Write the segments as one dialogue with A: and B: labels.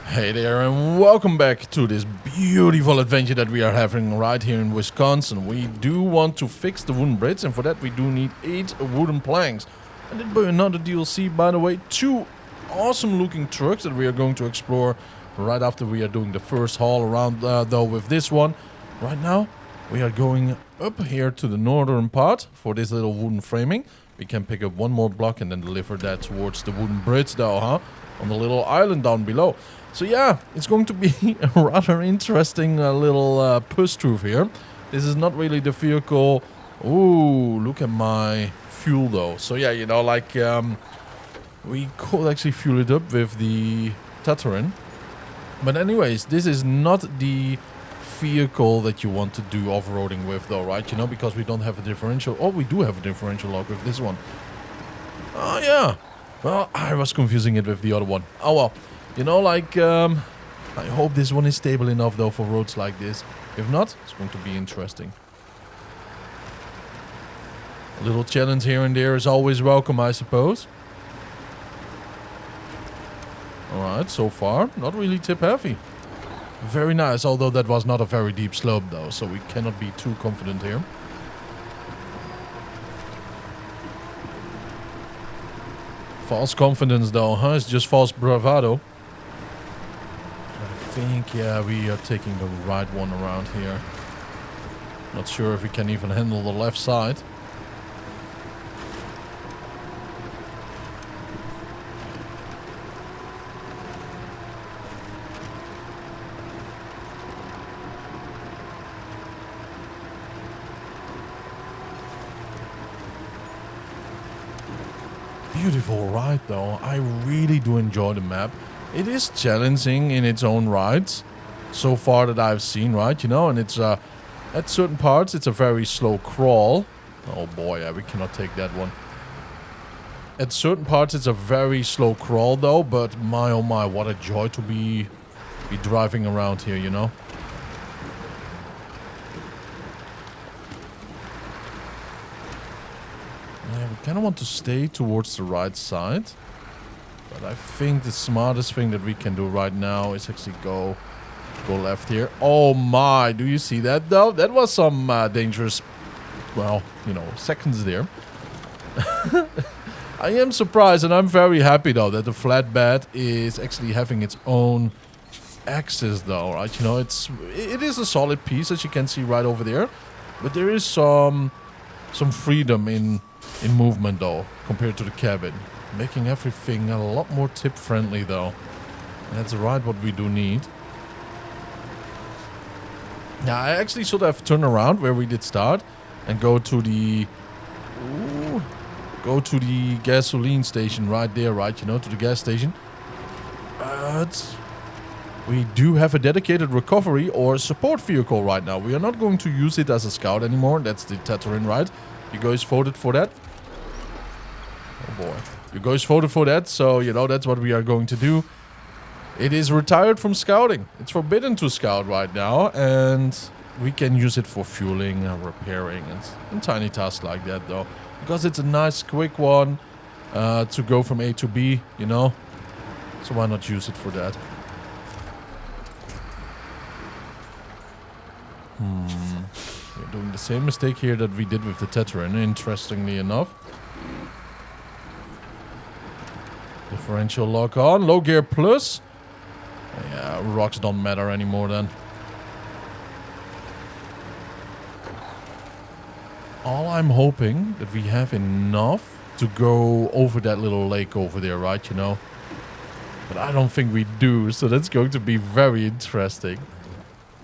A: Hey there and welcome back to this beautiful adventure that we are having right here in Wisconsin. We do want to fix the wooden bridge, and for that we do need 8 wooden planks. And then by another DLC, by the way, 2 awesome looking trucks that we are going to explore right after we are doing the first haul around though with this one. Right now we are going up here to the northern part for this little wooden framing. We can pick up one more block and then deliver that towards the wooden bridge though, on the little island down below. So yeah, it's going to be a rather interesting little push-through here. This is not really the vehicle. Ooh, look at my fuel though. So yeah, you know, like we could actually fuel it up with the Tatarin. But anyways, this is not the vehicle that you want to do off-roading with though, right? You know, because we don't have a differential. Oh, we do have a differential lock with this one. Oh yeah. Well, I was confusing it with the other one. Oh well. You know, like, I hope this one is stable enough, though, for roads like this. If not, it's going to be interesting. A little challenge here and there is always welcome, I suppose. Alright, so far, not really tip heavy. Very nice, although that was not a very deep slope, though, so we cannot be too confident here. False confidence, though, huh? It's just false bravado. I think, yeah, we are taking the right one around here. Not sure if we can even handle the left side. Beautiful ride though. I really do enjoy the map. It is challenging in its own rides, so far that I've seen, right? You know, and it's at certain parts it's a very slow crawl. Oh boy, yeah, we cannot take that one. At certain parts it's a very slow crawl though, but my oh my, what a joy to be driving around here, you know. Yeah, we kind of want to stay towards the right side. But I think the smartest thing that we can do right now is actually go left here. Oh my, do you see that though? That was some dangerous, well, you know, seconds there. I am surprised and I'm very happy though that the flatbed is actually having its own axis though, right? You know, it is a solid piece, as you can see right over there. But there is some freedom in movement though, compared to the cabin. Making everything a lot more tip-friendly, though. And that's right what we do need. Now, I actually should have turned around where we did start and go to the gasoline station right there, right? You know, to the gas station. But we do have a dedicated recovery or support vehicle right now. We are not going to use it as a scout anymore. That's the Tatarin, right? You guys voted for that? Oh boy. You guys voted for that, so you know that's what we are going to do. It is retired from scouting. It's forbidden to scout right now, and we can use it for fueling and repairing and tiny tasks like that though. Because it's a nice quick one to go from A to B, you know. So why not use it for that? We're doing the same mistake here that we did with the Tatarin, interestingly enough. Differential lock on. Low gear plus. Yeah, rocks don't matter anymore then. All I'm hoping that we have enough to go over that little lake over there, right? You know. But I don't think we do, so that's going to be very interesting.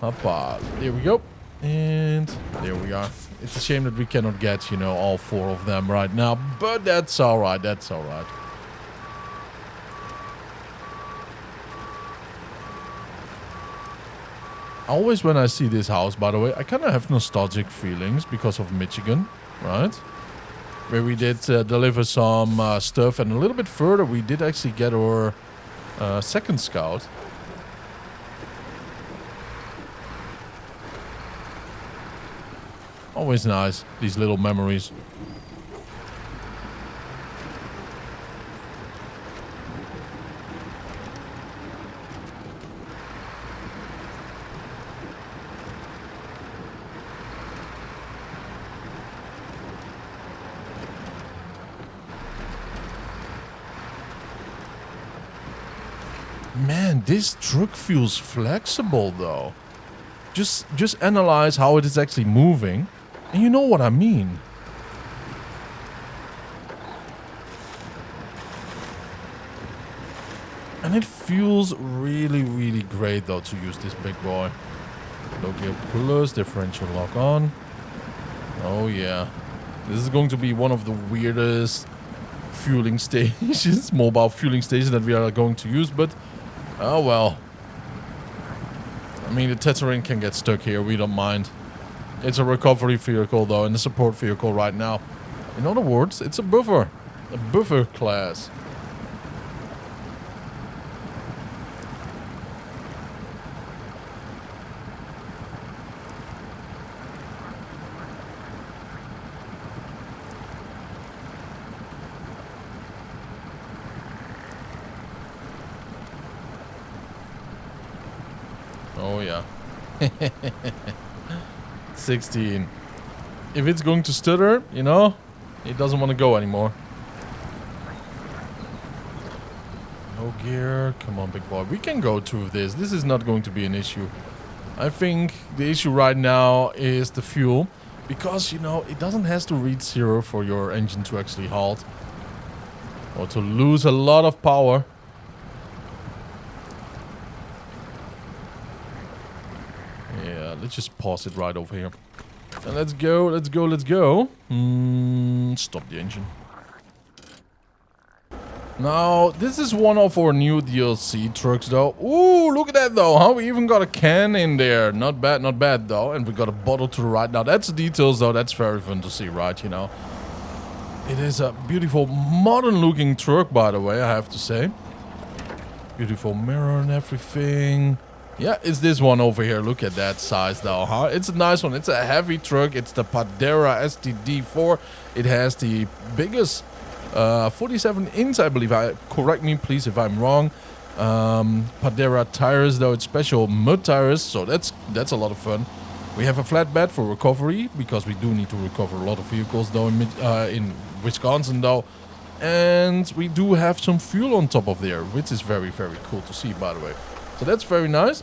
A: Hoppa. There we go. And there we are. It's a shame that we cannot get, you know, all 4 of them right now. But that's alright. That's alright. Always when I see this house, by the way, I kind of have nostalgic feelings because of Michigan, right? Where we did deliver some stuff, and a little bit further we did actually get our second scout. Always nice, these little memories. Man, this truck feels flexible though. Just analyze how it is actually moving, and you know what I mean. And it feels really, really great though to use this big boy. Low gear plus, differential lock on. Oh yeah. This is going to be one of the weirdest fueling stations, mobile fueling stations that we are going to use, but oh well. I mean, the Teterin can get stuck here, we don't mind. It's a recovery vehicle though, and a support vehicle right now. In other words, it's a buffer class. Oh yeah. 16. If it's going to stutter, you know, it doesn't want to go anymore. No gear. Come on, big boy. We can go through this. This is not going to be an issue. I think the issue right now is the fuel. Because, you know, it doesn't have to reach 0 for your engine to actually halt. Or to lose a lot of power. Yeah, let's just pause it right over here. And let's go, let's go, let's go. Stop the engine. Now, this is one of our new DLC trucks though. Ooh, look at that though, huh? We even got a can in there. Not bad though. And we got a bottle to the right. Now, that's the details though. That's very fun to see, right? You know. It is a beautiful, modern looking truck, by the way, I have to say. Beautiful mirror and everything. Yeah, it's this one over here. Look at that size though, huh? It's a nice one. It's a heavy truck. It's the Padera STD-4. It has the biggest 47-inch, I believe. Correct me, please, if I'm wrong. Padera tires, though. It's special mud tires, so that's a lot of fun. We have a flatbed for recovery, because we do need to recover a lot of vehicles, though, in Wisconsin, though. And we do have some fuel on top of there, which is very, very cool to see, by the way. So that's very nice.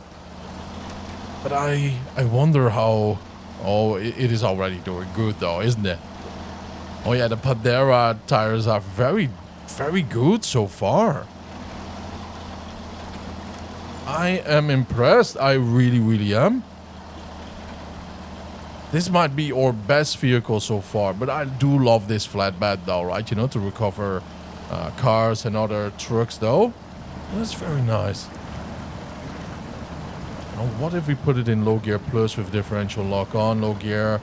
A: But I wonder how... Oh, it is already doing good though, isn't it? Oh yeah, the Padera tires are very, very good so far. I am impressed. I really, really am. This might be our best vehicle so far. But I do love this flatbed though, right? You know, to recover cars and other trucks though. That's very nice. Now, what if we put it in low gear plus with differential lock on, low gear,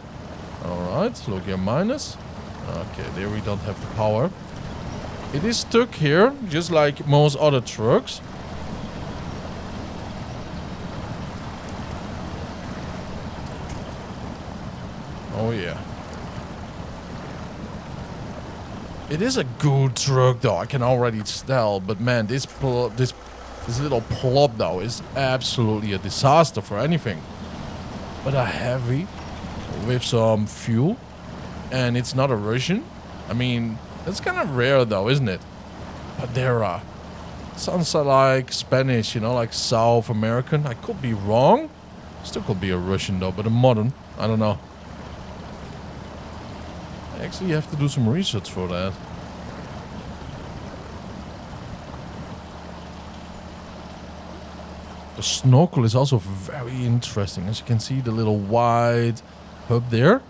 A: alright, low gear minus. Okay, there we don't have the power. It is stuck here, just like most other trucks. Oh yeah. It is a good truck though, I can already tell, but man, this little plop though is absolutely a disaster for anything. But a heavy with some fuel, and it's not a Russian. I mean, that's kind of rare though, isn't it? Padera. Sounds like Spanish, you know, like South American. I could be wrong. Still could be a Russian though, but a modern. I don't know. I actually have to do some research for that. The snorkel is also very interesting. As you can see, the little wide hub there,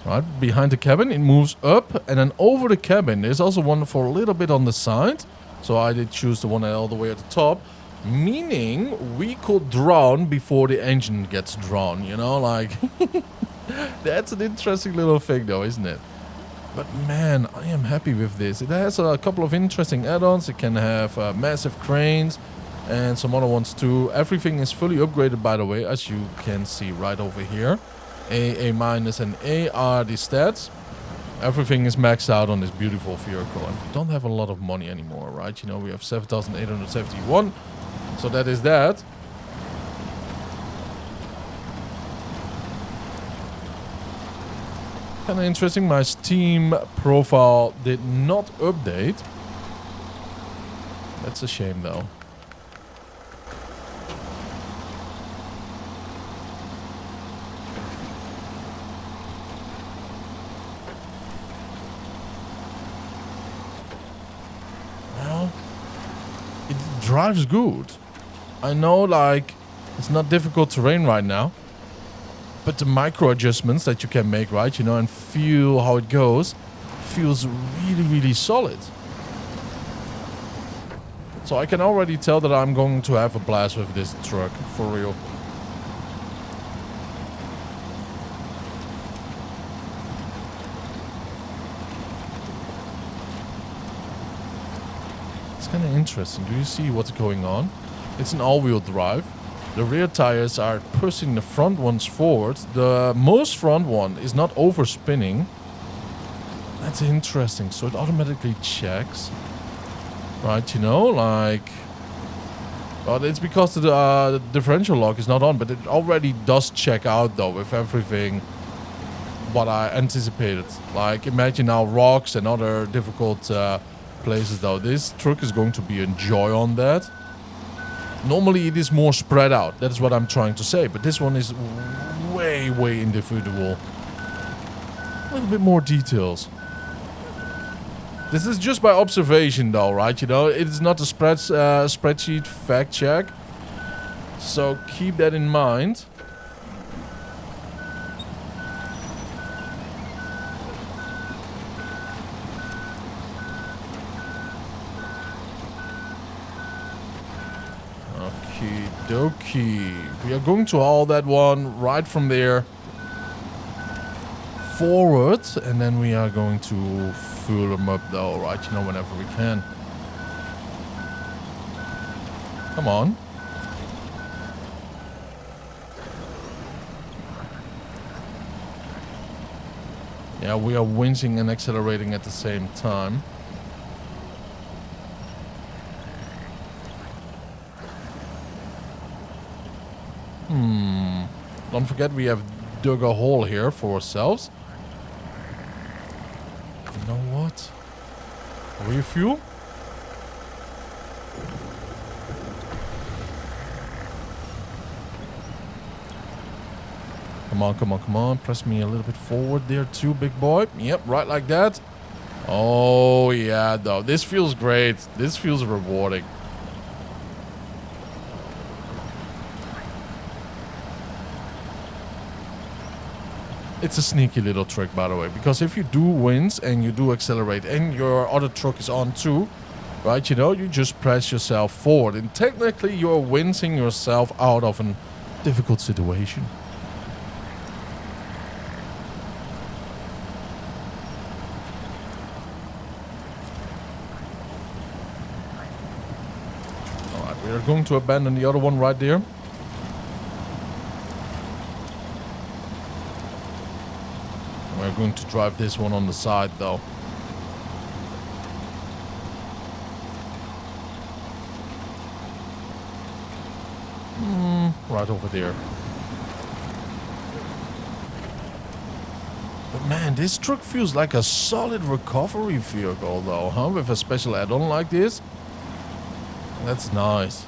A: right behind the cabin, it moves up and then over the cabin. There's also one for a little bit on the side. So I did choose the one all the way at the top, meaning we could drown before the engine gets drawn, you know, like that's an interesting little thing though, isn't it? But man, I am happy with this. It has a couple of interesting add-ons. It can have massive cranes and some other ones too. Everything is fully upgraded, by the way, as you can see right over here. A minus and A are the stats. Everything is maxed out on this beautiful vehicle, and we don't have a lot of money anymore, right? You know, we have 7,871, so that is that. Kind of interesting, my Steam profile did not update. That's a shame though. drives good. I know, like, it's not difficult terrain right now, but the micro adjustments that you can make, right, you know, and feel how it goes, feels really, really solid. So I can already tell that I'm going to have a blast with this truck, for real. It's kind of interesting. Do you see what's going on? It's an all-wheel drive. The rear tires are pushing the front ones forward. The most front one is not overspinning. That's interesting. So it automatically checks. Right, you know, like... Well, it's because the differential lock is not on, but it already does check out, though, with everything what I anticipated. Like, imagine now rocks and other difficult places, though. This truck is going to be a joy on that. Normally, it is more spread out. That's what I'm trying to say. But this one is way, way individual. A little bit more details. This is just by observation, though, right? You know, it is not a spreadsheet fact check. So keep that in mind. Okie dokie. We are going to haul that one right from there forward, and then we are going to fuel them up, though, right? You know, whenever we can. Come on. Yeah, we are winching and accelerating at the same time. Don't forget we have dug a hole here for ourselves. You know what? Refuel? Come on, come on, come on. Press me a little bit forward there too, big boy. Yep, right like that. Oh, yeah, though. This feels great. This feels rewarding. It's a sneaky little trick, by the way, because if you do winch and you do accelerate and your other truck is on too, right, you know, you just press yourself forward. And technically, you're winching yourself out of a difficult situation. Alright, we are going to abandon the other one right there. We're going to drive this one on the side, though. Right over there. But man, this truck feels like a solid recovery vehicle, though, huh? With a special add-on like this. That's nice.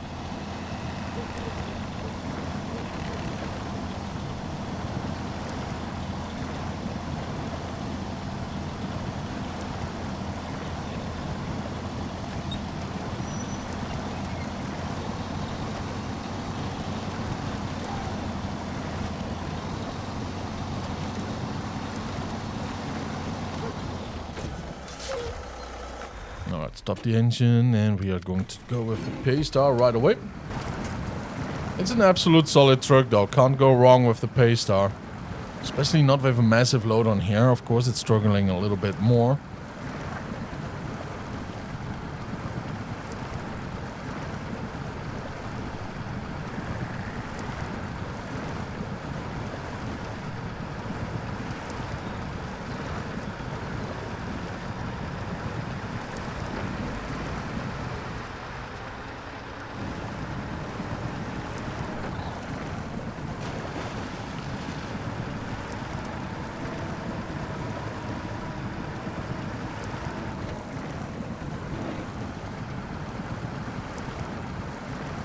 A: Alright, stop the engine, and we are going to go with the Paystar right away. It's an absolute solid truck, though. Can't go wrong with the Paystar. Especially not with a massive load on here. Of course, it's struggling a little bit more.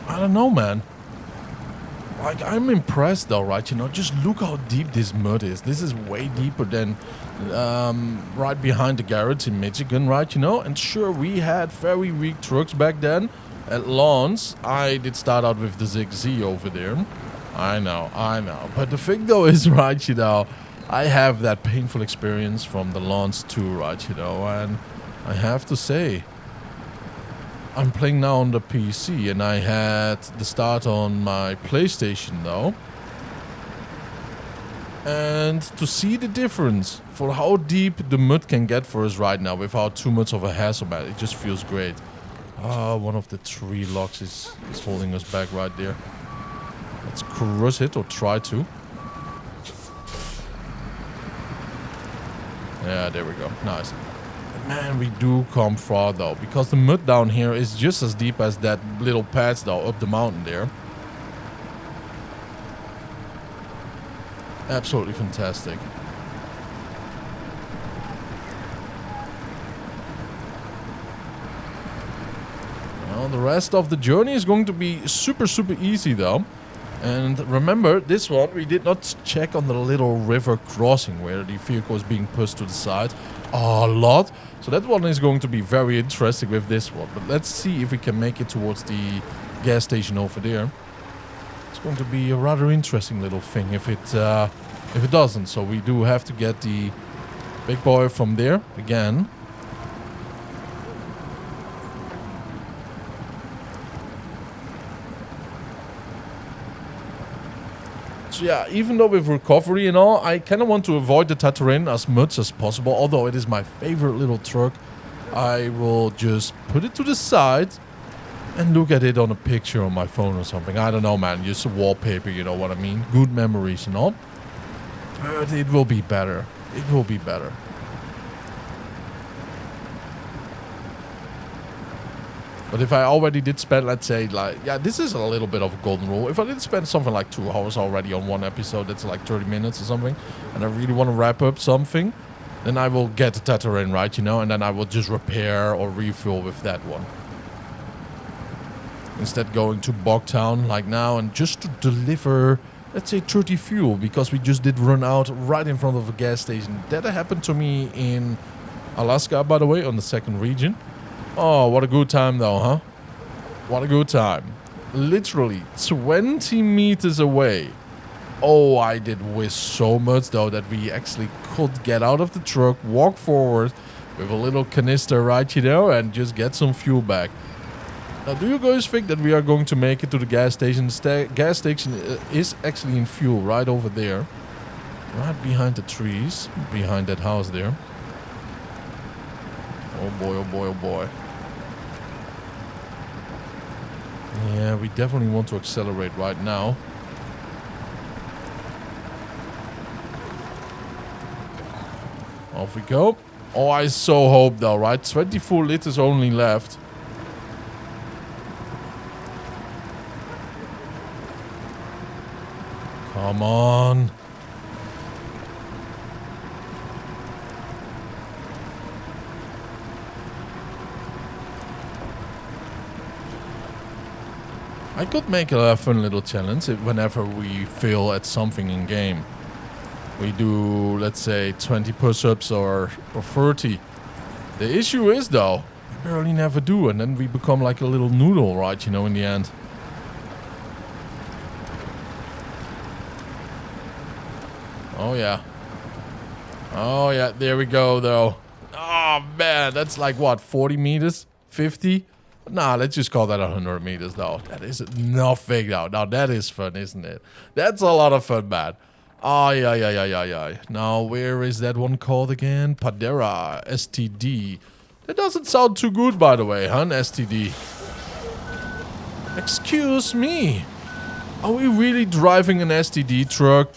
A: I don't know, man. Like, I'm impressed, though, right? You know, just look how deep this mud is. This is way deeper than right behind the garage in Michigan, right? You know, and sure, we had very weak trucks back then, at launch, I did start out with the ZigZ over there. I know. But the thing though is, right, you know, I have that painful experience from the launch too, right, you know, and I have to say, I'm playing now on the PC, and I had the start on my PlayStation though. And to see the difference for how deep the mud can get for us right now without too much of a hassle, man, it just feels great. One of the 3 locks is holding us back right there. Let's crush it, or try to. Yeah, there we go. Nice. But man, we do come far though, because the mud down here is just as deep as that little patch though up the mountain there. Absolutely fantastic. Well, the rest of the journey is going to be super easy though. And remember, this one we did not check on the little river crossing where the vehicle is being pushed to the side a lot. So that one is going to be very interesting with this one. But let's see if we can make it towards the gas station over there. It's going to be a rather interesting little thing if it doesn't. So we do have to get the big boy from there again. So yeah, even though with recovery and all, I kind of want to avoid the Tatooine as much as possible. Although it is my favorite little truck, I will just put it to the side and look at it on a picture on my phone or something. I don't know, man. Just a wallpaper, you know what I mean? Good memories and all. But it will be better. It will be better. But if I already did spend, let's say, like, yeah, this is a little bit of a golden rule. If I did spend something like 2 hours already on one episode, that's like 30 minutes or something, and I really want to wrap up something, then I will get the Tatooine, right, you know, and then I will just repair or refuel with that one. Instead going to Bogtown like now and just to deliver, let's say, 30 fuel, because we just did run out right in front of a gas station. That happened to me in Alaska, by the way, on the 2nd region. Oh, what a good time though, huh? What a good time. Literally 20 meters away. Oh, I did wish so much though that we actually could get out of the truck, walk forward with a little canister, right, you know, and just get some fuel back. Now, do you guys think that we are going to make it to the gas station? The gas station is actually in fuel right over there. Right behind the trees, behind that house there. Oh boy, oh boy, oh boy. Yeah, we definitely want to accelerate right now. Off we go. Oh, I so hope though, right? 24 liters only left. Come on. I could make a fun little challenge whenever we fail at something in game. We do, let's say, 20 push-ups or 30. The issue is, though, we barely never do, and then we become like a little noodle, right, you know, in the end. Oh, yeah. Oh, yeah, there we go, though. Oh, man, that's like, what, 40 meters? 50? Nah, let's just call that 100 meters, though. That is nothing, though. Now, that is fun, isn't it? That's a lot of fun, man. Oh, yeah. Now, where is that one called again? Padera, STD. That doesn't sound too good, by the way, huh? STD. Excuse me. Are we really driving an STD truck?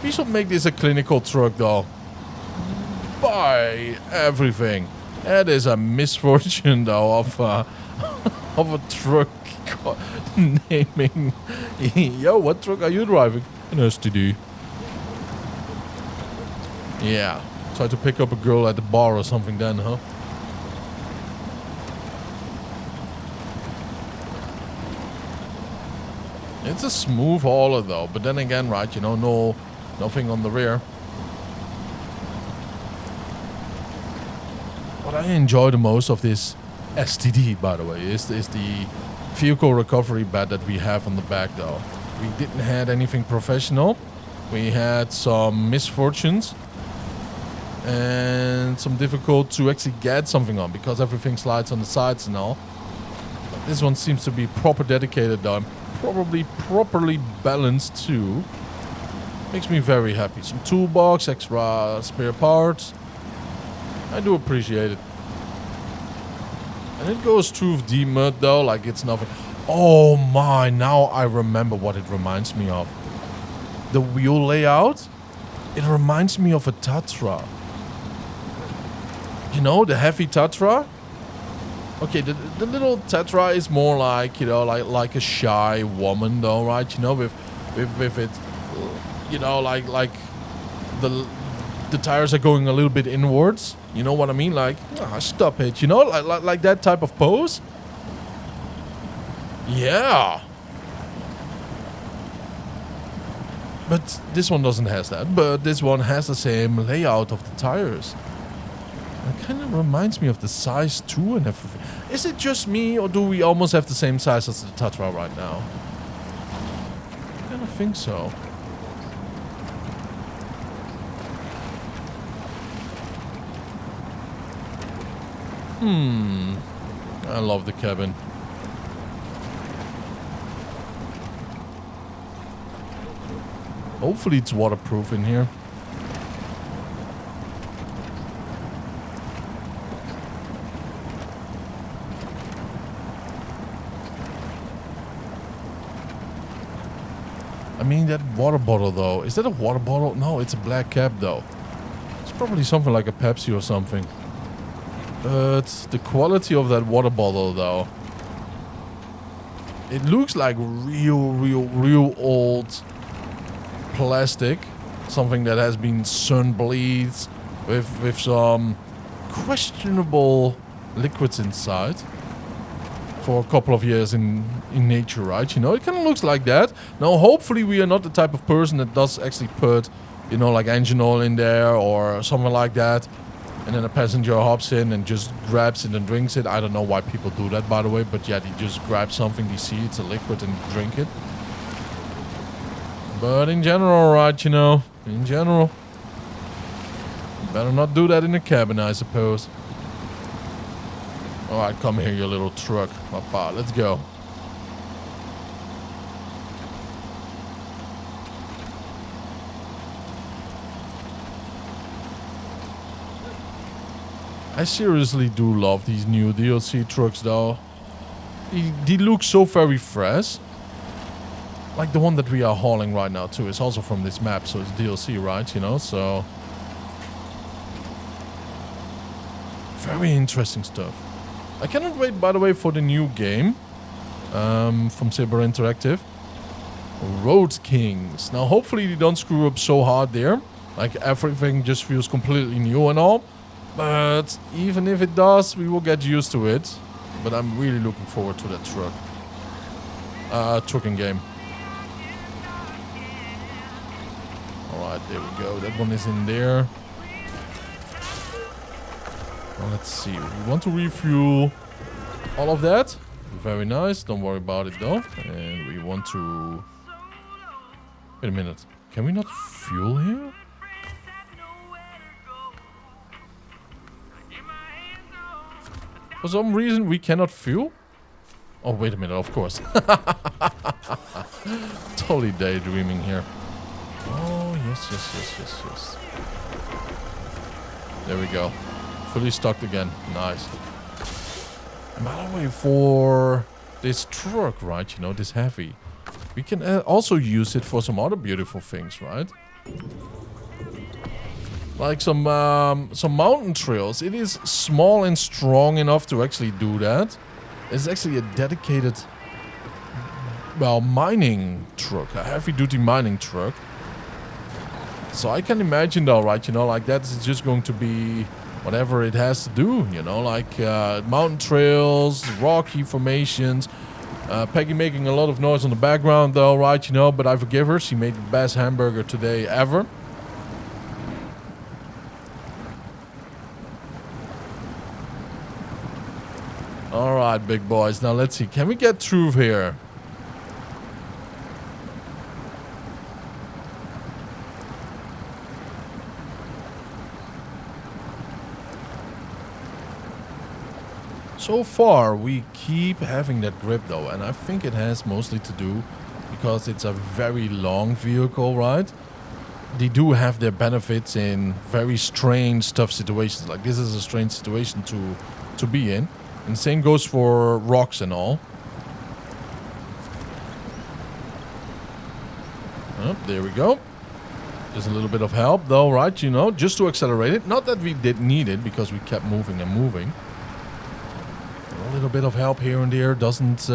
A: We should make this a clinical truck, though. By everything. That is a misfortune, though, of a truck naming. Yo, what truck are you driving? An STD. Yeah. Try to pick up a girl at the bar or something then, huh? It's a smooth hauler, though. But then again, right, you know, nothing on the rear. What I enjoy the most of this STD, by the way, is the vehicle recovery bed that we have on the back, though. We didn't have anything professional. We had some misfortunes and some difficult to actually get something on because everything slides on the sides and all. But this one seems to be proper dedicated, though, and probably properly balanced too. Makes me very happy. Some toolbox, extra spare parts. I do appreciate it. And it goes through the mud, though, like it's nothing. Oh my, now I remember what it reminds me of. The wheel layout, it reminds me of a Tatra. You know, the heavy Tatra? Okay, the little Tatra is more like, you know, like a shy woman, though, right? You know, with it, you know, like the tires are going a little bit inwards. You know what I mean? Like, stop it. You know, like that type of pose. Yeah. But this one doesn't have that. But this one has the same layout of the tires. It kind of reminds me of the size too and everything. Is it just me, or do we almost have the same size as the Tatra right now? I kind of think so. I love the cabin. Hopefully it's waterproof in here. I mean, that water bottle, though. Is that a water bottle? No, it's a black cap, though. It's probably something like a Pepsi or something. But the quality of that water bottle, though. It looks like real old plastic. Something that has been sun-bleached with some questionable liquids inside. For a couple of years in nature, right? You know, it kind of looks like that. Now, hopefully we are not the type of person that does actually put, you know, like engine oil in there or something like that. And then a passenger hops in and just grabs it and drinks it. I don't know why people do that, by the way. But yeah, they just grab something, they see it's a liquid and drink it. But in general, right, you know, in general. You better not do that in the cabin, I suppose. Alright, come here, you little truck. Papa, let's go. I seriously do love these new DLC trucks, though. They look so very fresh. Like the one that we are hauling right now, too. It's also from this map, so it's DLC, right? You know, so... Very interesting stuff. I cannot wait, by the way, for the new game. From Saber Interactive. Road Kings. Now, hopefully they don't screw up so hard there. Like, everything just feels completely new and all. But even if it does, we will get used to it. But I'm really looking forward to that trucking game. Alright, there we go. That one is in there. Well, let's see. We want to refuel all of that. Very nice. Don't worry about it, though. And we want to... Wait a minute. Can we not fuel here? For some reason, we cannot fuel? Oh, wait a minute, of course. Totally daydreaming here. Oh, yes. There we go. Fully stocked again. Nice. And by the way, for this truck, right, you know, this heavy, we can also use it for some other beautiful things, right? Like some mountain trails. It is small and strong enough to actually do that. It's actually a dedicated, well, mining truck. A heavy-duty mining truck. So I can imagine, though, right, you know, like that is just going to be whatever it has to do, you know, like mountain trails, rocky formations. Peggy making a lot of noise on the background, though, right, you know, but I forgive her. She made the best hamburger today ever. right, big boys. Now let's see. Can we get through here? So far, we keep having that grip though, and I think it has mostly to do because it's a very long vehicle, right? They do have their benefits in very strange, tough situations. Like this is a strange situation to be in. And same goes for rocks and all. Oh, there we go. Just a little bit of help though, right? You know, just to accelerate it. Not that we did need it because we kept moving and moving. A little bit of help here and there doesn't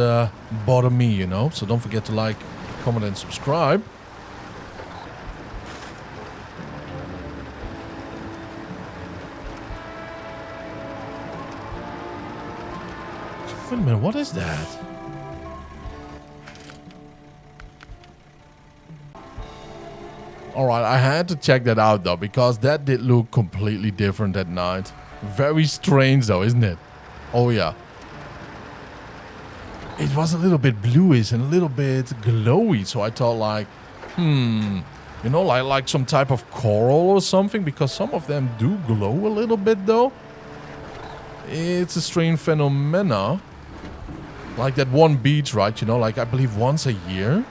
A: bother me, you know. So don't forget to like, comment and subscribe. Wait a minute, what is that? Alright, I had to check that out though, because that did look completely different at night. Very strange though, isn't it? Oh yeah. It was a little bit bluish and a little bit glowy, so I thought like, you know, like some type of coral or something, because some of them do glow a little bit though. It's a strange phenomena. Like that one beach, right? You know, like I believe once a year,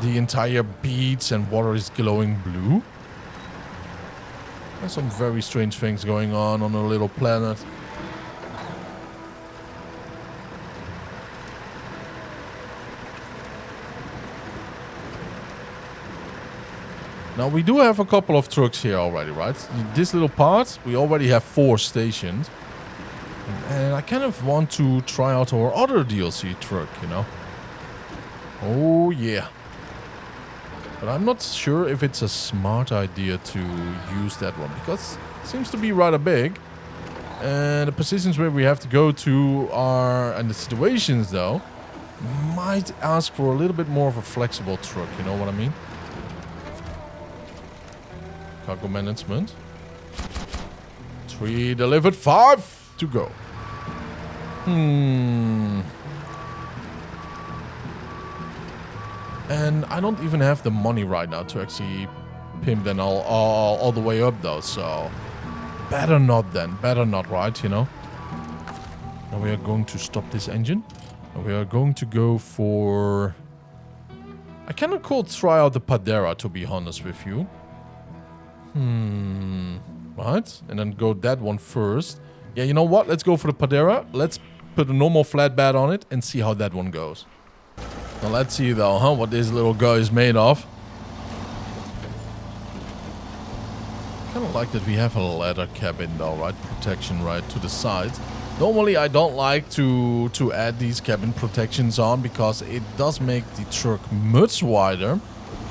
A: the entire beach and water is glowing blue. There's some very strange things going on a little planet. Now we do have a couple of trucks here already, right? This little part, we already have 4 stationed. And I kind of want to try out our other DLC truck, you know. Oh yeah. But I'm not sure if it's a smart idea to use that one, because it seems to be rather big. And the positions where we have to go to are, and the situations though, might ask for a little bit more of a flexible truck, you know what I mean? Cargo management. 3 delivered, 5 to go. And I don't even have the money right now to actually pimp them all the way up though, so better not then. Better not, right, you know? Now we are going to stop this engine. And we are going to go for... I cannot try out the Padera, to be honest with you. Right? And then go that one first. Yeah, you know what? Let's go for the Padera. Let's put a normal flatbed on it and see how that one goes. Now let's see though, what this little guy is made of. Kind of like that we have a leather cabin though, right? Protection right to the side. Normally I don't like to add these cabin protections on because it does make the truck much wider.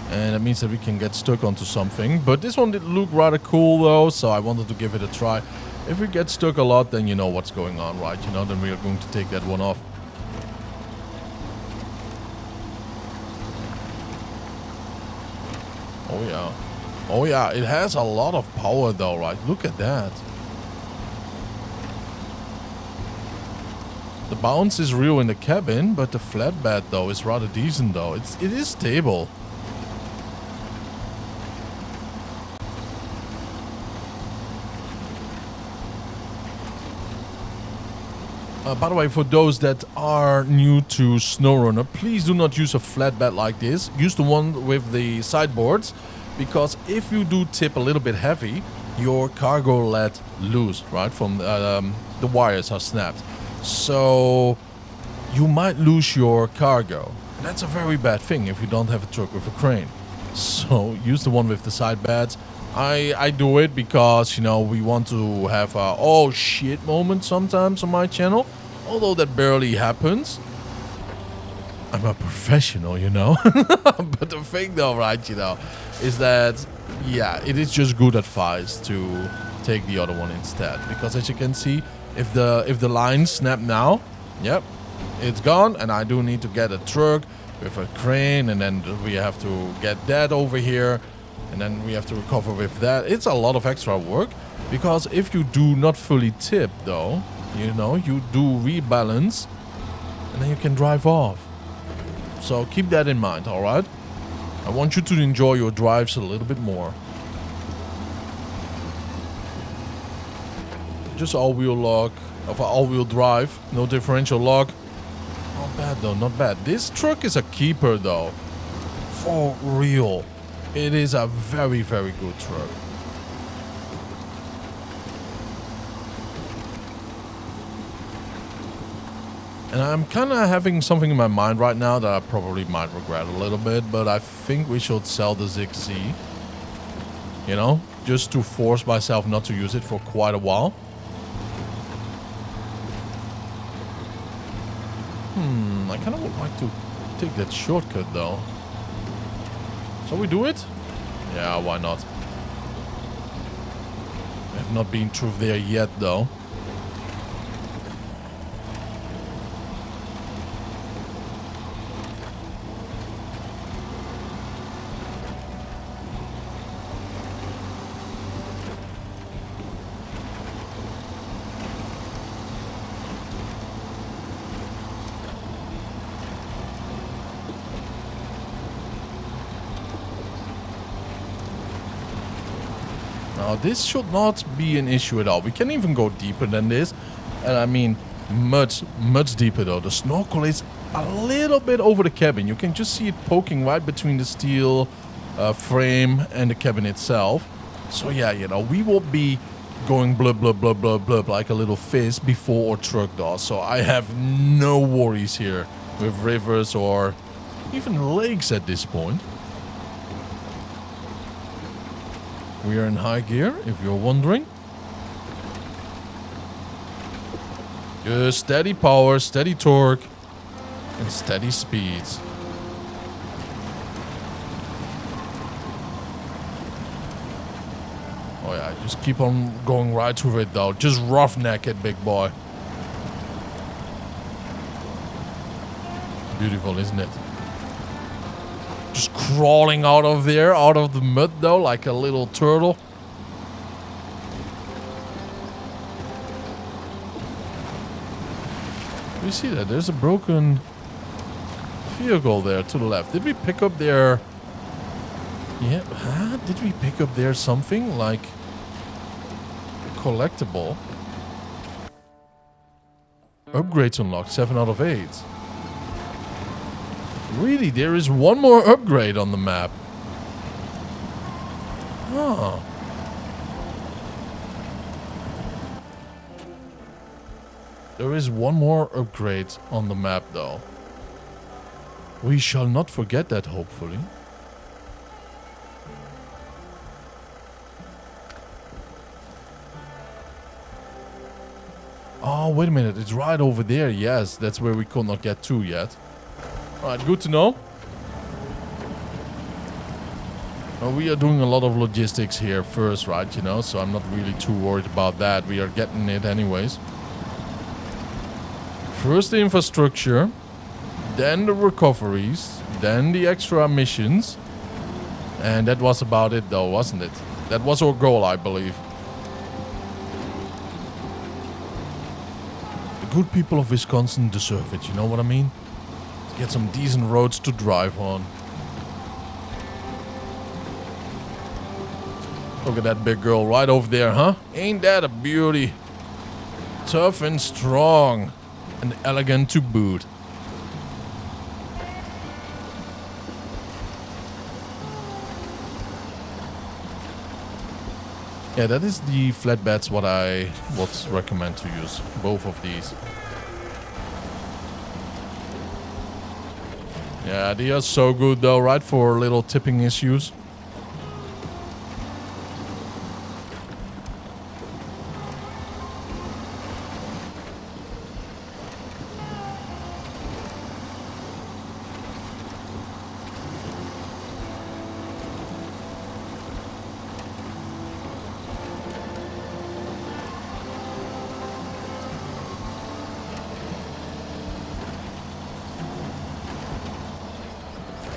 A: And that means that we can get stuck onto something. But this one did look rather cool though, so I wanted to give it a try. If we get stuck a lot, then you know what's going on, right? You know, then we are going to take that one off. Oh yeah. Oh yeah, it has a lot of power though, right? Look at that. The bounce is real in the cabin, but the flatbed though is rather decent though. It is stable. By the way, for those that are new to SnowRunner, please do not use a flatbed like this. Use the one with the sideboards, because if you do tip a little bit heavy, your cargo let loose, right? From the wires are snapped. So you might lose your cargo. And that's a very bad thing if you don't have a truck with a crane. So use the one with the side beds. I do it because, you know, we want to have a oh shit moment sometimes on my channel. Although that barely happens. I'm a professional, you know. But the thing though, right, you know, is that, yeah, it is just good advice to take the other one instead. Because as you can see, if the lines snap now, yep, it's gone. And I do need to get a truck with a crane, and then we have to get that over here. And then we have to recover with that. It's a lot of extra work. Because if you do not fully tip, though, You know, you do rebalance, and then you can drive off. So keep that in mind, all right? I want you to enjoy your drives a little bit more. Just all-wheel lock, of all-wheel drive, no differential lock. Not bad though, not bad. This truck is a keeper though. For real. It is a very, very good truck. And I'm kind of having something in my mind right now that I probably might regret a little bit, but I think we should sell the ZigZ. You know, just to force myself not to use it for quite a while. I kind of would like to take that shortcut though. Shall we do it? Yeah, why not? I have not been through there yet though. Now this should not be an issue at all. We can even go deeper than this. And I mean, much deeper though. The snorkel is a little bit over the cabin. You can just see it poking right between the steel frame and the cabin itself. So yeah, you know, we will be going blub, blub, blub, blub, blub like a little fish before our truck does. So I have no worries here with rivers or even lakes at this point. We are in high gear, if you're wondering. Just steady power, steady torque, and steady speeds. Oh yeah, just keep on going right through it though. Just roughneck it, big boy. Beautiful, isn't it? Just crawling out of there, out of the mud though, like a little turtle. We see that there's a broken vehicle there to the left. Did we pick up there? Yeah, huh? Did we pick up there something like collectible? Upgrades unlocked, 7 out of 8. Really, there is one more upgrade on the map. Huh. There is one more upgrade on the map though. We shall not forget that, hopefully. Oh, wait a minute. It's right over there. Yes, that's where we could not get to yet. Alright, good to know. We are doing a lot of logistics here first, right? You know, so I'm not really too worried about that. We are getting it anyways. First the infrastructure, then the recoveries, then the extra missions. And that was about it though, wasn't it? That was our goal, I believe. The good people of Wisconsin deserve it, you know what I mean? To get some decent roads to drive on. Look at that big girl right over there, huh? Ain't that a beauty? Tough and strong. And elegant to boot. Yeah, that is the flatbeds what I would recommend to use. Both of these. Yeah, they are so good though, right? For little tipping issues.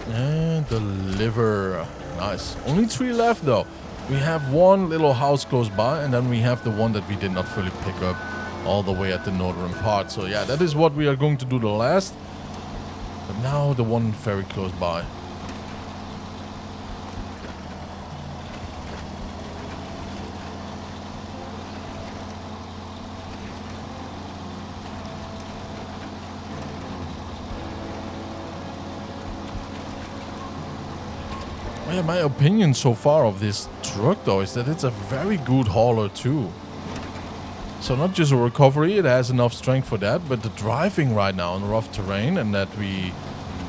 A: And deliver. Nice. Only 3 left though. We have one little house close by, and then we have the one that we did not fully pick up. all the way at the northern part. So yeah, that is what we are going to do the last. But now the one very close by. Yeah, my opinion so far of this truck though is that it's a very good hauler too. So not just a recovery, it has enough strength for that, but the driving right now on rough terrain and that we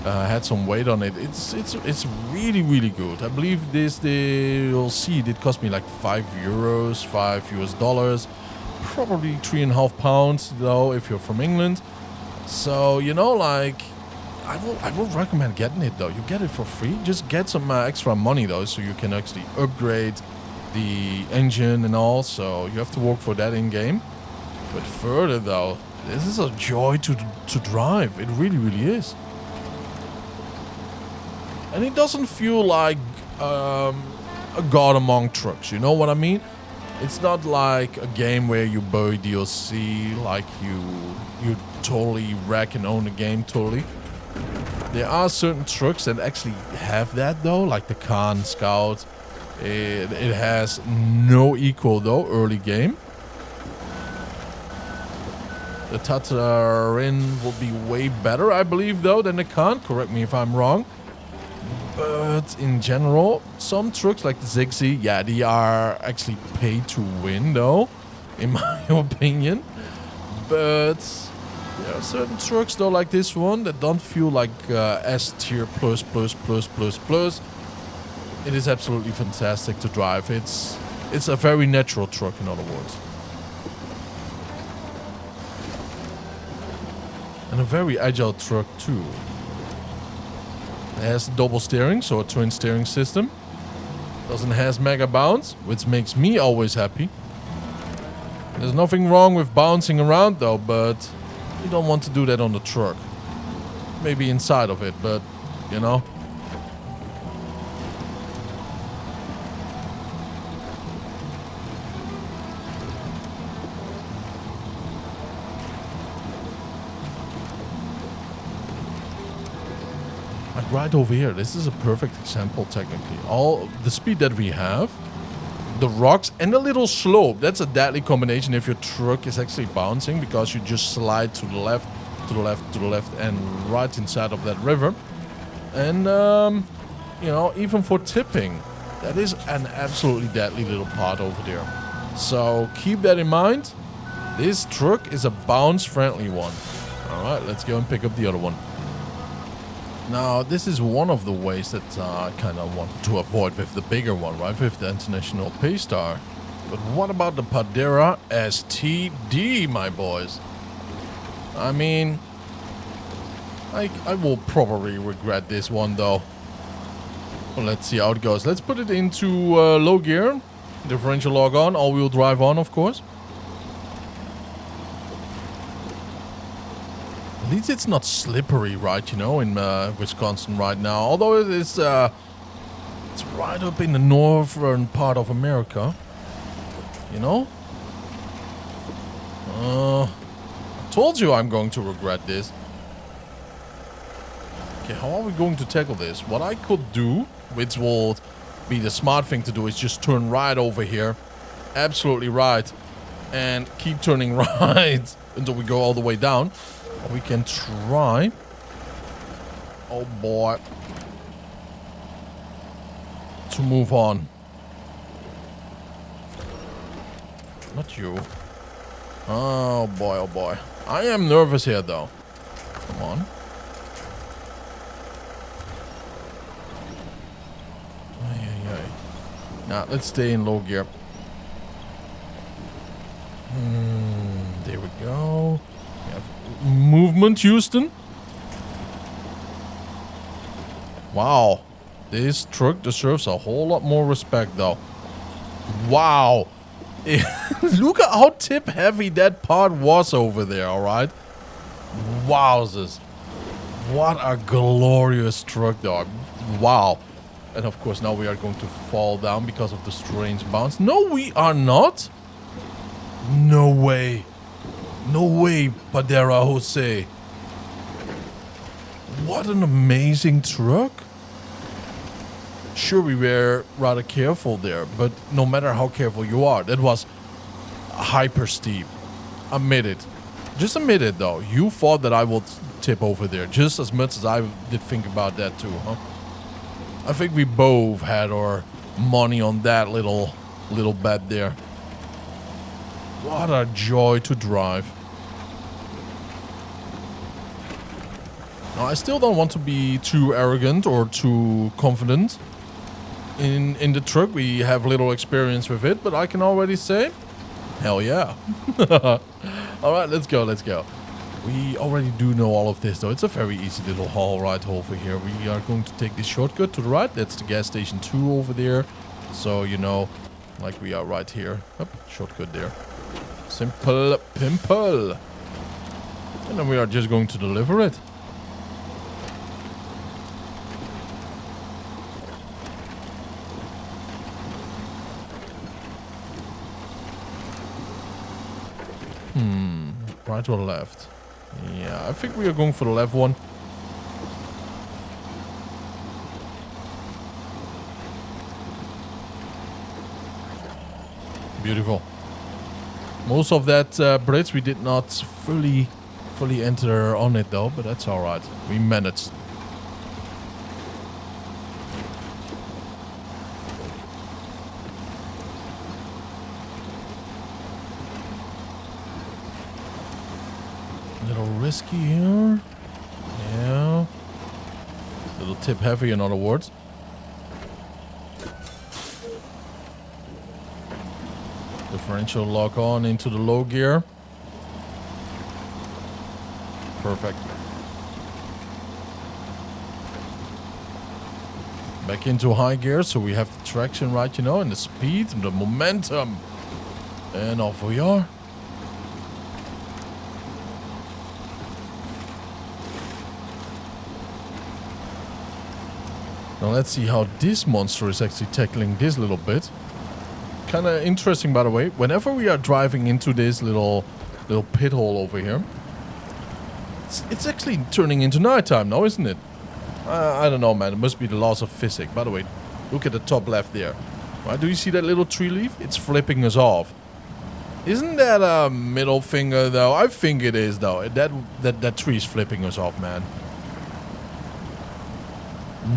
A: had some weight on it, it's really good. I believe you'll see it cost me like €5, $5 US, probably 3.5 pounds though if you're from England. So you know, like I will recommend getting it though. You get it for free. Just get some extra money though, so you can actually upgrade the engine and all. So you have to work for that in game. But further though, this is a joy to drive. It really is. And it doesn't feel like a god among trucks. You know what I mean? It's not like a game where you buy DLC, like you totally wreck and own the game totally. There are certain trucks that actually have that though, like the Khan Scout. It has no equal though, early game. The Tatarin will be way better, I believe though, than the Khan. Correct me if I'm wrong. But in general, some trucks like the Zigzag, yeah, they are actually paid to win though, in my opinion. But there are certain trucks though, like this one, that don't feel like S tier plus. It is absolutely fantastic to drive. It's a very natural truck, in other words. And a very agile truck too. It has double steering, so a twin steering system. Doesn't has mega bounce, which makes me always happy. There's nothing wrong with bouncing around though, but you don't want to do that on the truck. Maybe inside of it, but you know. Like right over here, this is a perfect example technically. All the speed that we have, the rocks and a little slope, that's a deadly combination if your truck is actually bouncing, because you just slide to the left, and right inside of that river. And you know, even for tipping, that is an absolutely deadly little part over there. So keep that in mind. This truck is a bounce friendly one. All right, let's go and pick up the other one. Now, this is one of the ways that I kind of want to avoid with the bigger one, right? With the International Paystar. But what about the Padera STD, my boys? I mean, I will probably regret this one, though. Well, let's see how it goes. Let's put it into low gear. Differential log on, all-wheel drive on, of course. At least it's not slippery, right, you know, in Wisconsin right now. Although it's right up in the northern part of America, you know. I told you I'm going to regret this. Okay, how are we going to tackle this? What I could do, which will be the smart thing to do, is just turn right over here. Absolutely right. And keep turning right until we go all the way down. We can try. Oh boy. To move on. Not you. Oh boy, oh boy. I am nervous here though. Come on. Now let's stay in low gear. There we go. We have movement, Houston. Wow. This truck deserves a whole lot more respect though. Wow. Look at how tip heavy that part was over there, alright? Wowzers. What a glorious truck though. Wow. And of course now we are going to fall down because of the strange bounce. No, we are not. No way. No way, Padera Jose. What an amazing truck. Sure, we were rather careful there, but no matter how careful you are, that was hyper steep. Admit it. Just admit it, though. You thought that I would tip over there just as much as I did think about that too, huh? I think we both had our money on that little bet there. What a joy to drive. Now, I still don't want to be too arrogant or too confident in the truck. We have little experience with it, but I can already say, hell yeah. All right, let's go. We already do know all of this, though. It's a very easy little haul right over here. We are going to take this shortcut to the right. That's the gas station 2 over there. So, you know, like we are right here. Up, shortcut there. Simple pimple. And then we are just going to deliver it. Right or left? Yeah, I think we are going for the left one. Beautiful. Most of that bridge we did not fully enter on it though, but that's alright. We managed. Little risky here. Yeah. Little tip heavy, in other words. Differential lock on into the low gear. Perfect. Back into high gear, so we have the traction right, you know, and the speed and the momentum. And off we are. Now let's see how this monster is actually tackling this little bit. Kind of interesting, by the way. Whenever we are driving into this little pit hole over here, it's actually turning into nighttime now, isn't it? I don't know, man. It must be the laws of physics. By the way, look at the top left there. Right, do you see that little tree leaf? It's flipping us off. Isn't that a middle finger, though? I think it is, though. That tree is flipping us off, man.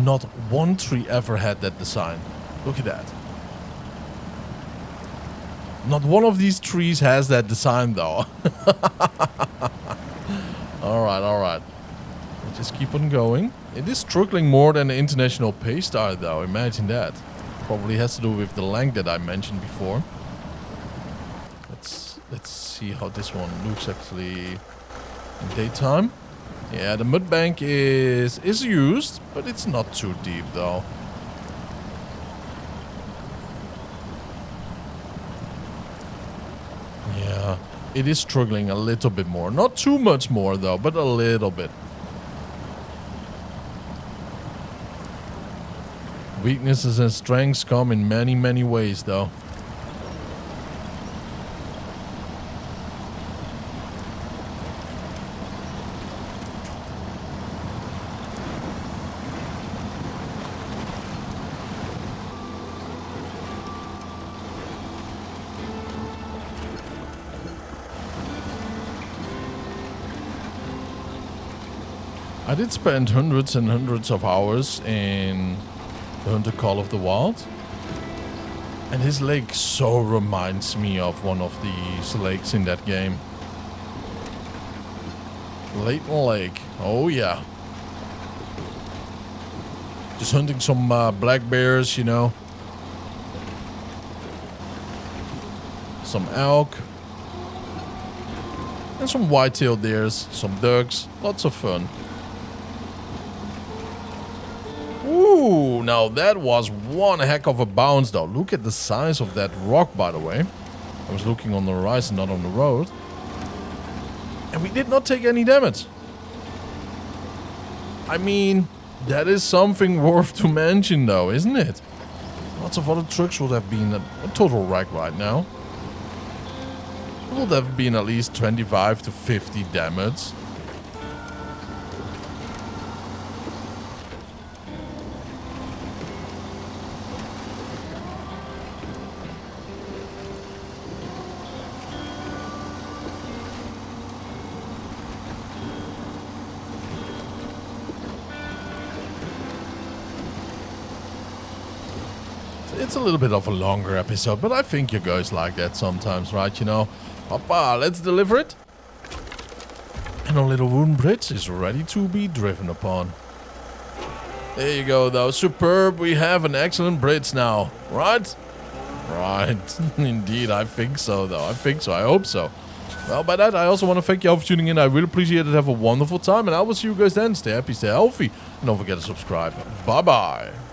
A: Not one tree ever had that design. Look at that. Not one of these trees has that design, though. Alright. We'll just keep on going. It is struggling more than the international Paystar, though. Imagine that. Probably has to do with the length that I mentioned before. Let's see how this one looks actually in daytime. Yeah, the mud bank is used, but it's not too deep, though. Yeah, it is struggling a little bit more. Not too much more, though, but a little bit. Weaknesses and strengths come in many, many ways, though. I did spend hundreds and hundreds of hours in the Hunter Call of the Wild. And this lake so reminds me of one of these lakes in that game. Layton Lake. Oh yeah. Just hunting some black bears, you know. Some elk. And some white-tailed deers. Some ducks. Lots of fun. Ooh, now that was one heck of a bounce, though. Look at the size of that rock, by the way. I was looking on the horizon, not on the road. And we did not take any damage. I mean, that is something worth to mention, though, isn't it? Lots of other trucks would have been a total wreck right now. would have been at least 25 to 50 damage. It's a little bit of a longer episode, but I think you guys like that sometimes, right? You know, Papa, let's deliver it. And our little wooden bridge is ready to be driven upon. There you go, though. Superb. We have an excellent bridge now, right? Right. Indeed, I think so, though. I think so. I hope so. Well, by that, I also want to thank you all for tuning in. I really appreciate it. Have a wonderful time, and I will see you guys then. Stay happy, stay healthy, and don't forget to subscribe. Bye-bye.